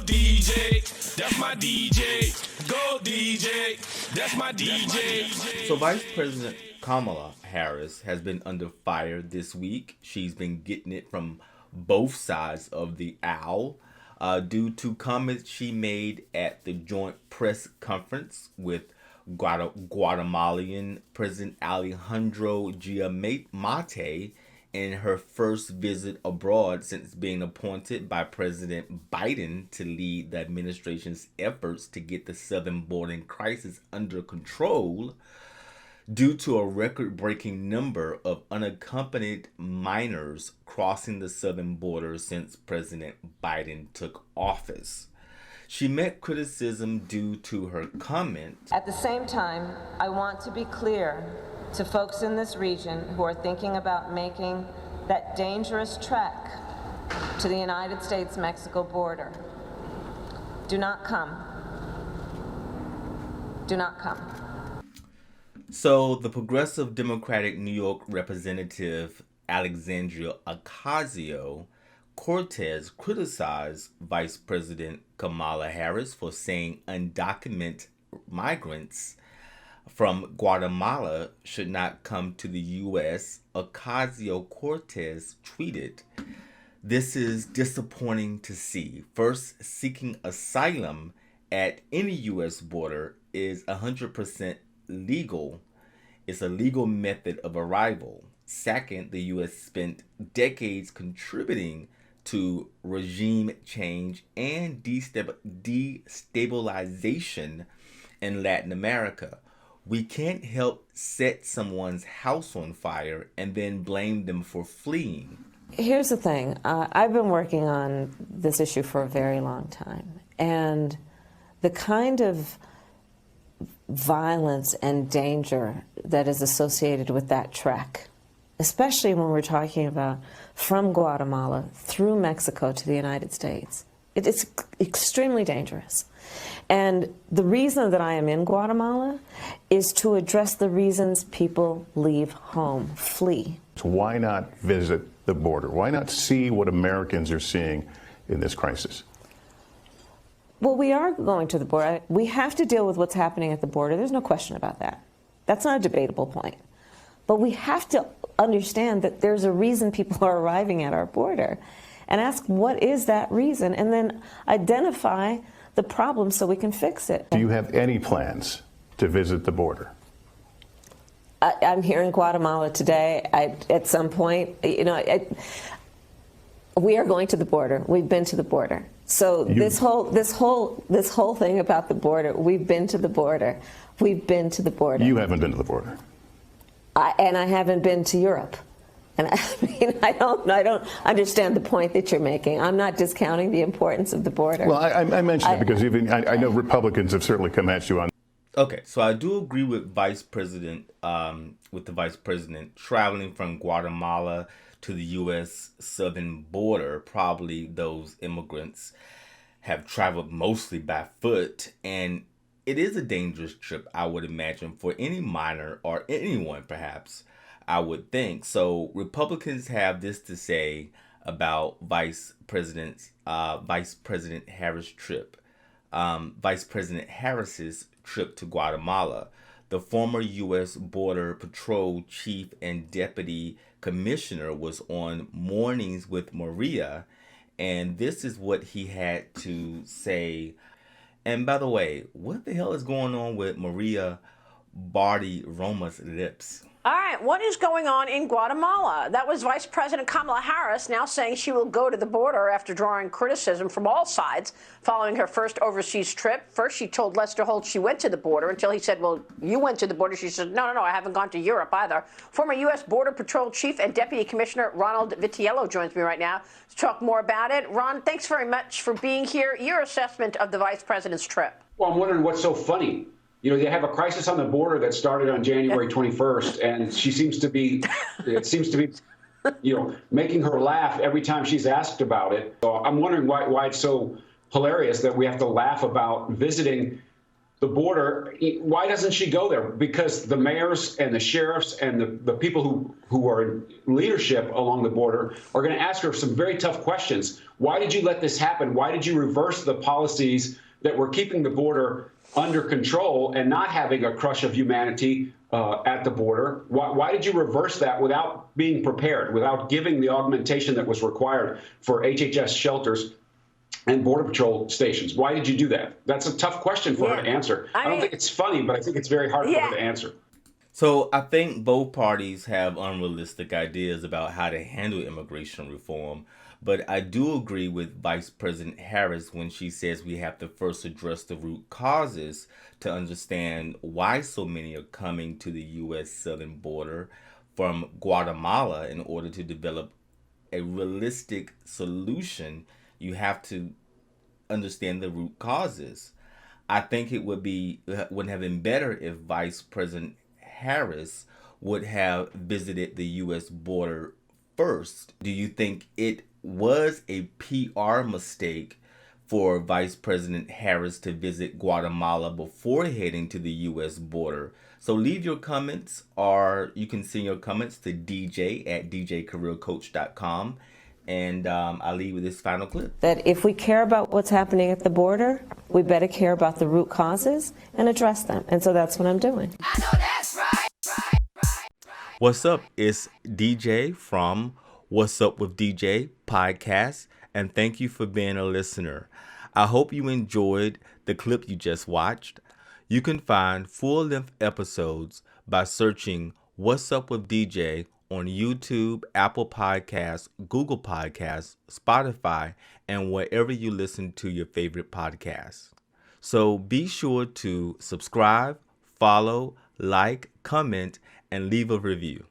DJ, that's my DJ. Go DJ, that's my DJ. So Vice President Kamala Harris has been under fire this week. She's been getting it from both sides of the aisle due to comments she made at the joint press conference with Guatemalan President Alejandro Giammattei in her first visit abroad since being appointed by President Biden to lead the administration's efforts to get the southern border crisis under control due to a record-breaking number of unaccompanied minors crossing the southern border since President Biden took office. She met criticism due to her comments. At the same time, I want to be clear to folks in this region who are thinking about making that dangerous trek to the United States-Mexico border. Do not come. Do not come. So the progressive Democratic New York Representative Alexandria Ocasio-Cortez criticized Vice President Kamala Harris for saying undocumented migrants from Guatemala should not come to the U.S. Ocasio-Cortez tweeted, "This is disappointing to see. First, seeking asylum at any U.S. border is 100% legal. It's a legal method of arrival. Second, the U.S. spent decades contributing to regime change and destabilization in Latin America. We can't help set someone's house on fire and then blame them for fleeing." Here's the thing. I've been working on this issue for a very long time. And the kind of violence and danger that is associated with that trek, especially when we're talking about from Guatemala through Mexico to the United States, it is extremely dangerous. And the reason that I am in Guatemala is to address the reasons people leave home, flee. So why not visit the border? Why not see what Americans are seeing in this crisis? Well, we are going to the border. We have to deal with what's happening at the border. There's no question about that. That's not a debatable point. But we have to understand that there's a reason people are arriving at our border and ask what is that reason, and then identify the problem so we can fix it. Do you have any plans to visit the border? I'm here in Guatemala today. At some point, we are going to the border. We've been to the border. So this whole thing about the border, we've been to the border. We've been to the border. You haven't been to the border. And I haven't been to Europe. And I don't understand the point that you're making. I'm not discounting the importance of the border. Well, I mentioned it because I know Republicans have certainly come at you on. Okay, so I do agree with the vice president traveling from Guatemala to the U.S. southern border. Probably those immigrants have traveled mostly by foot, and it is a dangerous trip, I would imagine, for any minor or anyone, perhaps, I would think. So Republicans have this to say about Vice President Harris's trip to Guatemala. The former U.S. Border Patrol Chief and Deputy Commissioner was on Mornings with Maria, and this is what he had to say. And by the way, what the hell is going on with Maria Bartiromo's lips? All right, what is going on in Guatemala? That was Vice President Kamala Harris now saying she will go to the border after drawing criticism from all sides following her first overseas trip. First, she told Lester Holt she went to the border until he said, well, you went to the border. She said, no, I haven't gone to Europe either. Former U.S. Border Patrol Chief and Deputy Commissioner Ronald Vitiello joins me right now to talk more about it. Ron, thanks very much for being here. Your assessment of the Vice President's trip. Well, I'm wondering what's so funny. You know, they have a crisis on the border that started on January 21st, and she seems to be, making her laugh every time she's asked about it. So I'm wondering why it's so hilarious that we have to laugh about visiting the border, why doesn't she go there? Because the mayors and the sheriffs and the people who are in leadership along the border are going to ask her some very tough questions. Why did you let this happen? Why did you reverse the policies that were keeping the border under control and not having a crush of humanity at the border? Why did you reverse that without being prepared, without giving the augmentation that was required for HHS shelters and Border Patrol stations? Why did you do that? That's a tough question for her to answer. I don't think it's funny, but I think it's very hard for her to answer. So I think both parties have unrealistic ideas about how to handle immigration reform. But I do agree with Vice President Harris when she says we have to first address the root causes to understand why so many are coming to the U.S. southern border from Guatemala. In order to develop a realistic solution, you have to understand the root causes. I think it would have been better if Vice President Harris would have visited the U.S. border first. Do you think it was a PR mistake for Vice President Harris to visit Guatemala before heading to the U.S. border? So leave your comments, or you can send your comments to dj@djcareercoach.com. And I'll leave with this final clip. That if we care about what's happening at the border, we better care about the root causes and address them. And so that's what I'm doing. I know that's right. What's up? It's DJ from What's Up with DJ podcast, and thank you for being a listener. I hope you enjoyed the clip you just watched. You can find full-length episodes by searching What's Up with DJ on YouTube, Apple Podcasts, Google Podcasts, Spotify, and wherever you listen to your favorite podcasts. So be sure to subscribe, follow, like, comment, and leave a review.